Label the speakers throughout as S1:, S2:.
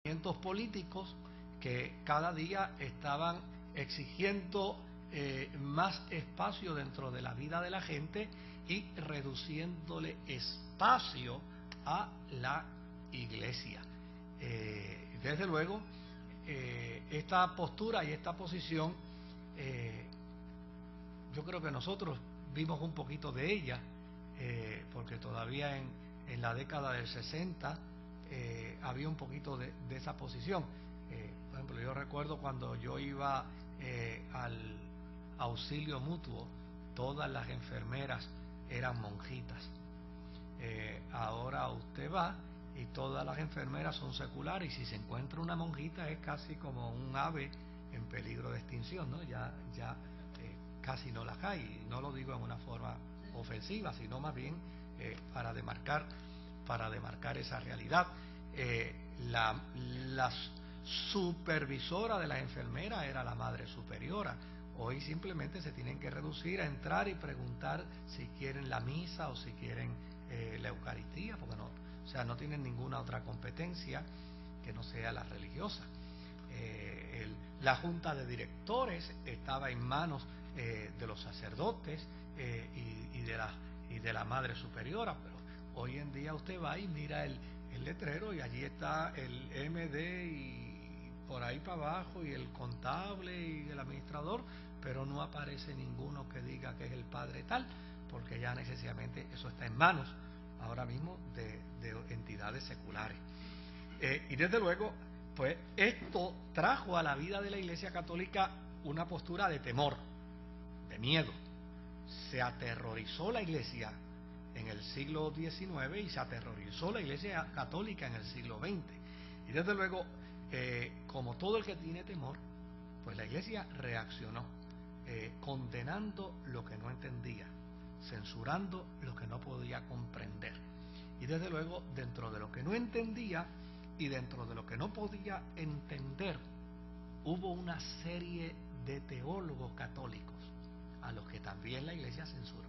S1: movimientos políticos que cada día estaban exigiendo más espacio dentro de la vida de la gente y reduciéndole espacio a la iglesia. Desde luego, esta postura y esta posición, yo creo que nosotros vimos un poquito de ella, porque todavía en la década del 60 había un poquito de esa posición. Por ejemplo, yo recuerdo cuando yo iba al auxilio mutuo, todas las enfermeras eran monjitas. Ahora usted va y todas las enfermeras son seculares, y si se encuentra una monjita es casi como un ave en peligro de extinción, ¿no? Ya casi no las hay, y no lo digo en una forma ofensiva, sino más bien para demarcar esa realidad. La supervisora de las enfermeras era la madre superiora. Hoy simplemente se tienen que reducir a entrar y preguntar si quieren la misa o si quieren la Eucaristía, porque no tienen ninguna otra competencia que no sea la religiosa. La junta de directores estaba en manos de los sacerdotes y de la madre superiora, pero hoy en día usted va y mira el letrero y allí está el MD y por ahí para abajo y el contable y el administrador, pero no aparece ninguno que diga que es el padre tal, porque ya necesariamente eso está en manos ahora mismo de entidades seculares. Y desde luego, pues esto trajo a la vida de la Iglesia Católica una postura de temor, de miedo. Se aterrorizó la Iglesia en el siglo XIX y se aterrorizó la Iglesia Católica en el siglo XX. Y desde luego, como todo el que tiene temor, pues la Iglesia reaccionó, condenando lo que no entendía, censurando lo que no podía comprender. Y desde luego, dentro de lo que no entendía y dentro de lo que no podía entender, hubo una serie de teólogos católicos a los que también la Iglesia censuró.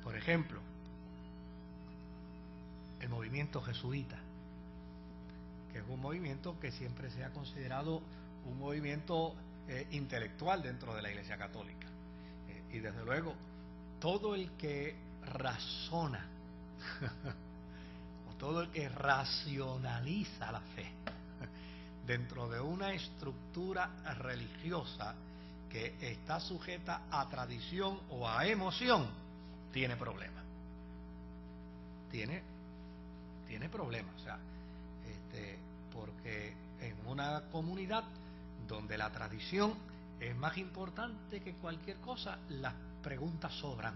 S1: Por ejemplo, el movimiento jesuita, que es un movimiento que siempre se ha considerado un movimiento intelectual dentro de la Iglesia Católica. Y desde luego, todo el que razona o todo el que racionaliza la fe dentro de una estructura religiosa que está sujeta a tradición o a emoción, tiene problemas. Tiene problemas, o sea, porque en una comunidad donde la tradición es más importante que cualquier cosa, las preguntas sobran.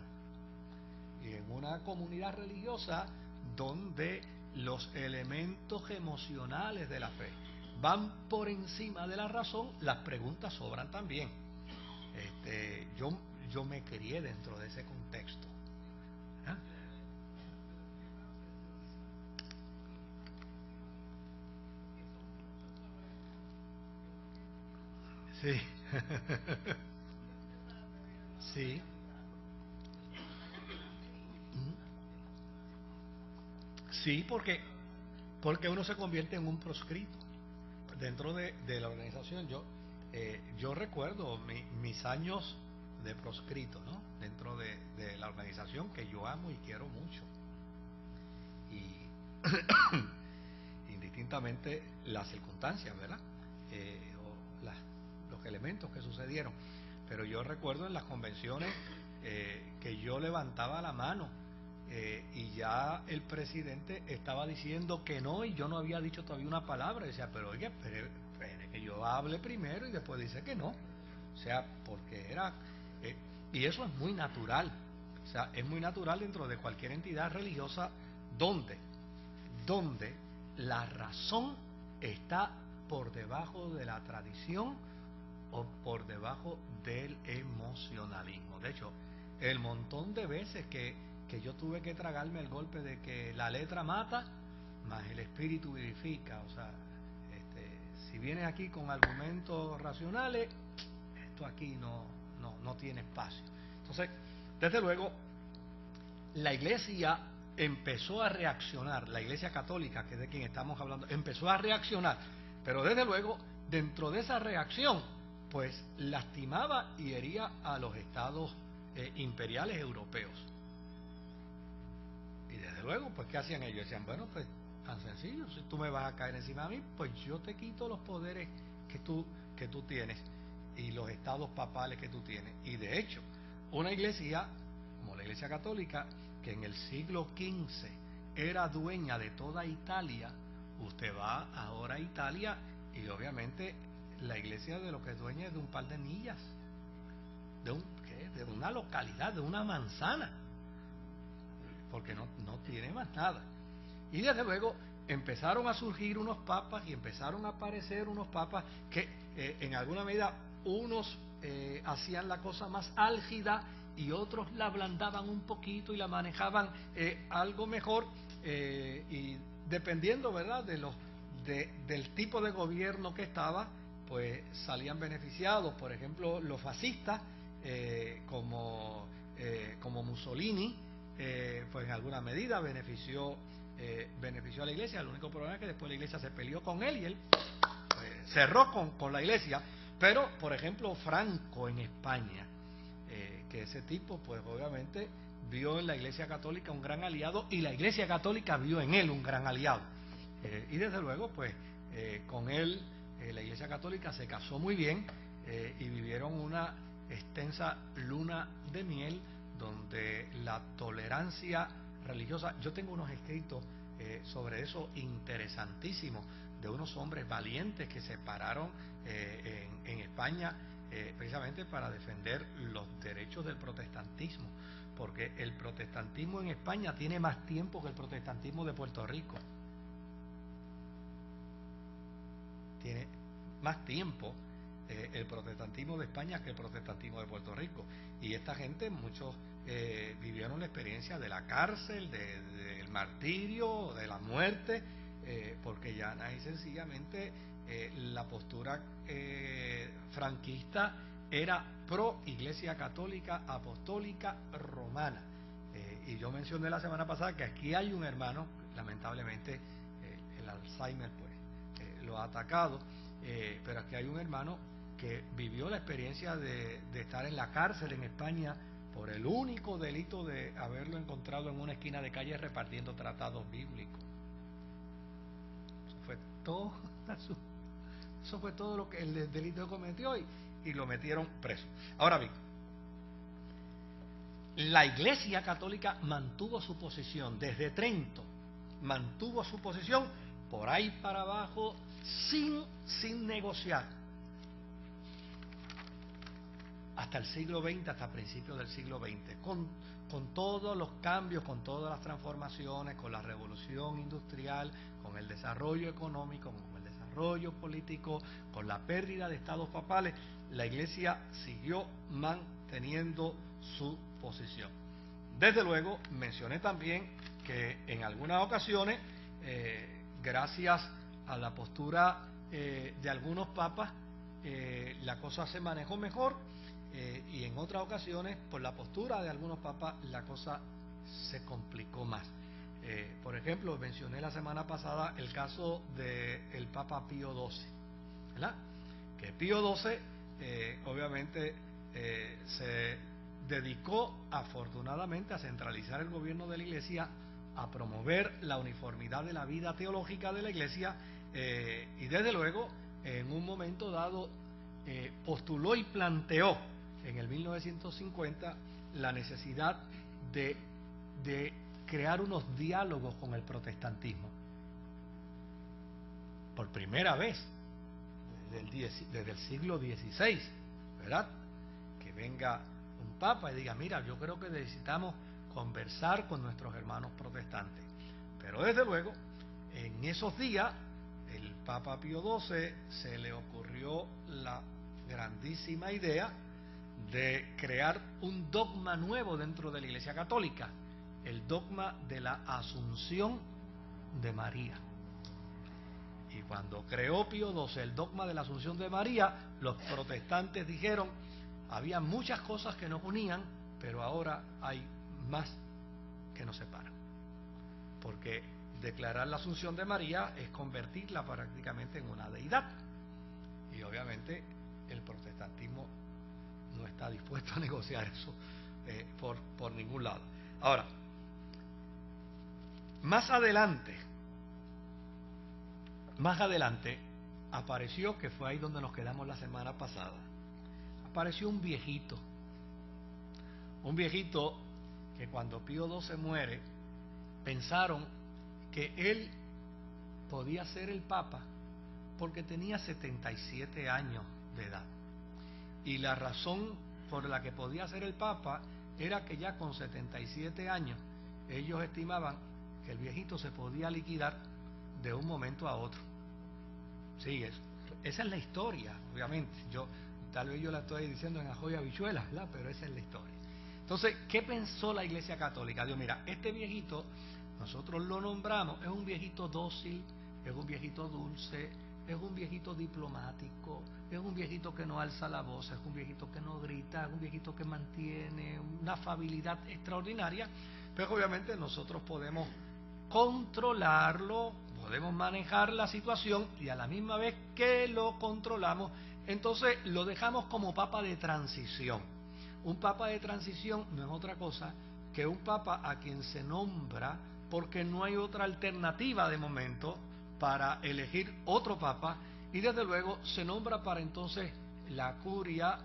S1: Y en una comunidad religiosa donde los elementos emocionales de la fe van por encima de la razón, las preguntas sobran también. Yo me crié dentro de ese contexto. ¿Ah? Sí. Sí. Sí, porque uno se convierte en un proscrito dentro de la organización. Yo recuerdo mis años de proscrito, ¿no? Dentro de la organización que yo amo y quiero mucho. Y indistintamente las circunstancias, ¿verdad? Los elementos que sucedieron. Pero yo recuerdo en las convenciones que yo levantaba la mano y ya el presidente estaba diciendo que no, y yo no había dicho todavía una palabra. Y decía, pero oye, espere que yo hable primero, y después dice que no. O sea, porque era... y eso es muy natural. O sea, es muy natural dentro de cualquier entidad religiosa donde la razón está por debajo de la tradición o por debajo del emocionalismo. De hecho, el montón de veces que yo tuve que tragarme el golpe de que la letra mata, más el espíritu vivifica. O sea, si vienes aquí con argumentos racionales, esto aquí no tiene espacio. Entonces, desde luego, la Iglesia empezó a reaccionar, la Iglesia Católica, que es de quien estamos hablando, empezó a reaccionar, pero desde luego, dentro de esa reacción, pues lastimaba y hería a los estados imperiales europeos. Y desde luego, pues ¿qué hacían ellos? Decían, bueno, pues tan sencillo, si tú me vas a caer encima de mí, pues yo te quito los poderes que tú tienes y los estados papales que tú tienes. Y de hecho, una iglesia como la Iglesia Católica, que en el siglo XV era dueña de toda Italia, usted va ahora a Italia y obviamente la iglesia de lo que es dueña es de un par de millas, de una localidad, de una manzana, porque no tiene más nada. Y desde luego empezaron a surgir unos papas y empezaron a aparecer unos papas que en alguna medida unos hacían la cosa más álgida y otros la ablandaban un poquito y la manejaban algo mejor, y dependiendo, ¿verdad?, del tipo de gobierno que estaba, pues salían beneficiados. Por ejemplo, los fascistas, como Mussolini, pues en alguna medida benefició a la iglesia. El único problema es que después la iglesia se peleó con él y él cerró con la iglesia. Pero, por ejemplo, Franco en España, que ese tipo, pues obviamente vio en la Iglesia Católica un gran aliado y la Iglesia Católica vio en él un gran aliado. Y desde luego, pues con él la Iglesia Católica se casó muy bien, y vivieron una extensa luna de miel donde la tolerancia religiosa, yo tengo unos escritos sobre eso interesantísimos, de unos hombres valientes que se pararon en España precisamente para defender los derechos del protestantismo, porque el protestantismo en España tiene más tiempo que el protestantismo de Puerto Rico. Tiene más tiempo el protestantismo de España que el protestantismo de Puerto Rico. Y esta gente, muchos vivieron la experiencia de la cárcel, del martirio, de la muerte, porque ya y sencillamente la postura franquista era pro Iglesia Católica Apostólica Romana. Y yo mencioné la semana pasada que aquí hay un hermano, lamentablemente el Alzheimer pues lo ha atacado, pero aquí hay un hermano que vivió la experiencia de estar en la cárcel en España por el único delito de haberlo encontrado en una esquina de calle repartiendo tratados bíblicos. Eso fue todo lo que el delito que cometió, y lo metieron preso. Ahora bien, la Iglesia Católica mantuvo su posición desde Trento, mantuvo su posición por ahí para abajo sin negociar hasta el siglo XX, hasta principios del siglo XX, con todos los cambios, con todas las transformaciones, con la revolución industrial, con el desarrollo económico, con el desarrollo político, con la pérdida de estados papales. La Iglesia siguió manteniendo su posición. Desde luego, mencioné también que en algunas ocasiones, gracias a la postura de algunos papas, la cosa se manejó mejor, y en otras ocasiones, por la postura de algunos papas, la cosa se complicó más. Por ejemplo, mencioné la semana pasada el caso del Papa Pío XII, ¿verdad? Que Pío XII obviamente se dedicó afortunadamente a centralizar el gobierno de la Iglesia, a promover la uniformidad de la vida teológica de la Iglesia, y desde luego en un momento dado postuló y planteó en el 1950 la necesidad de crear unos diálogos con el protestantismo. Por primera vez desde el siglo XVI, ¿verdad? Que venga un papa y diga, mira, yo creo que necesitamos conversar con nuestros hermanos protestantes. Pero desde luego, en esos días, el Papa Pío XII se le ocurrió la grandísima idea de crear un dogma nuevo dentro de la Iglesia Católica, el dogma de la Asunción de María. Y cuando creó Pío XII el dogma de la Asunción de María, los protestantes dijeron, había muchas cosas que nos unían, pero ahora hay más que nos separan. porque declarar la Asunción de María es convertirla prácticamente en una deidad. Y obviamente el protestantismo no está dispuesto a negociar eso por ningún lado. Ahora, más adelante apareció, que fue ahí donde nos quedamos la semana pasada, apareció un viejito que cuando Pío XII muere, pensaron que él podía ser el Papa porque tenía 77 años de edad. Y la razón por la que podía ser el Papa era que ya con 77 años ellos estimaban que el viejito se podía liquidar de un momento a otro. Sí, esa es la historia, obviamente. Tal vez yo la estoy diciendo en ajo y habichuelas, ¿verdad? Pero esa es la historia. Entonces, ¿qué pensó la Iglesia Católica? Dios, mira, este viejito, nosotros lo nombramos, es un viejito dócil, es un viejito dulce, es un viejito diplomático, es un viejito que no alza la voz, es un viejito que no grita, es un viejito que mantiene una afabilidad extraordinaria, pero obviamente nosotros podemos controlarlo, podemos manejar la situación y a la misma vez que lo controlamos, entonces lo dejamos como papa de transición. Un papa de transición no es otra cosa que un papa a quien se nombra porque no hay otra alternativa de momento para elegir otro papa, y desde luego se nombra para entonces la curia,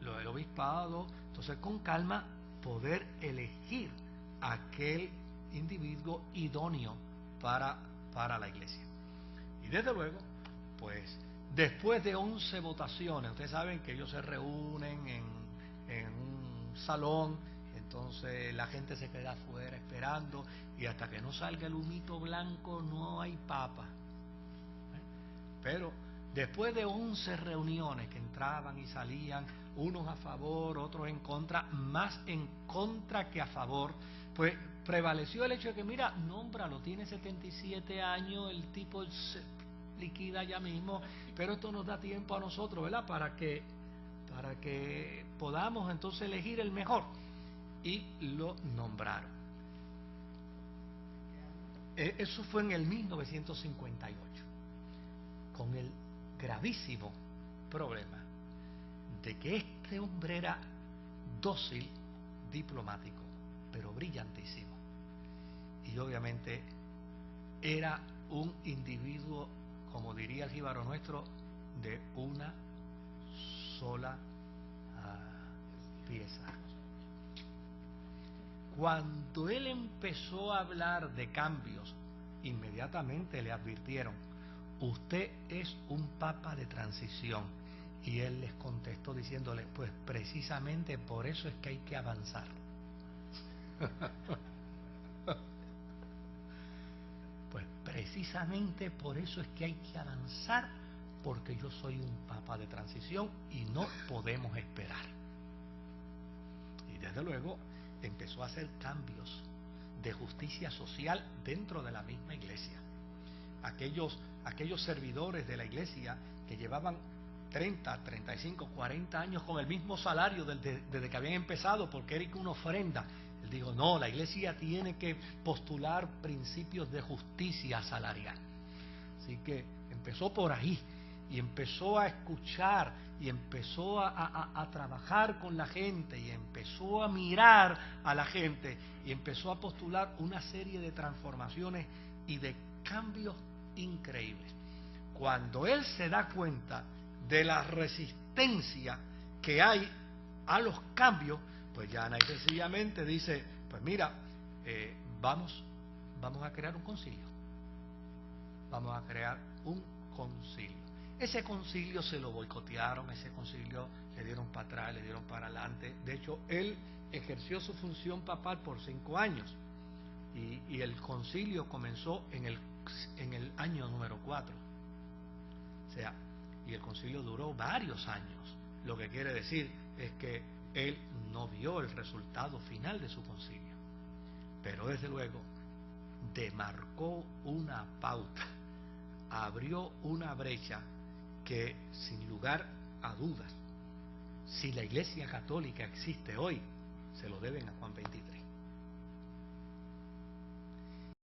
S1: el obispado, entonces con calma poder elegir aquel individuo idóneo para la iglesia. Y desde luego, pues después de 11 votaciones, ustedes saben que ellos se reúnen en un salón, entonces la gente se queda afuera esperando, y hasta que no salga el humito blanco no hay papa. Pero después de 11 reuniones que entraban y salían, unos a favor, otros en contra, más en contra que a favor, pues prevaleció el hecho de que, mira, nómbralo, tiene 77 años, el tipo se liquida ya mismo, pero esto nos da tiempo a nosotros, ¿verdad? Para que podamos entonces elegir el mejor. Y lo nombraron. Eso fue en el 1958, con el gravísimo problema de que este hombre era dócil, diplomático, pero brillantísimo. Y obviamente era un individuo, como diría el jíbaro nuestro, de una sola pieza. Cuando él empezó a hablar de cambios, inmediatamente le advirtieron: usted es un papa de transición. Y él les contestó diciéndoles: pues precisamente por eso es que hay que avanzar. Pues precisamente por eso es que hay que avanzar, porque yo soy un papa de transición y no podemos esperar. Y desde luego empezó a hacer cambios de justicia social dentro de la misma iglesia. Aquellos servidores de la iglesia que llevaban 30, 35, 40 años con el mismo salario desde que habían empezado, porque era una ofrenda. Él dijo: no, la iglesia tiene que postular principios de justicia salarial. Así que empezó por ahí, y empezó a escuchar, y empezó a trabajar con la gente, y empezó a mirar a la gente, y empezó a postular una serie de transformaciones y de cambios increíbles. Cuando él se da cuenta de la resistencia que hay a los cambios, pues ya sencillamente dice: pues mira, vamos a crear un concilio. Vamos a crear un concilio. Ese concilio se lo boicotearon, ese concilio le dieron para atrás, le dieron para adelante. De hecho, él ejerció su función papal por 5 años, y el concilio comenzó en el año número 4. O sea, y el concilio duró varios años. Lo que quiere decir es que él no vio el resultado final de su concilio, pero desde luego demarcó una pauta, abrió una brecha que, sin lugar a dudas, si la Iglesia Católica existe hoy, se lo deben a Juan 23.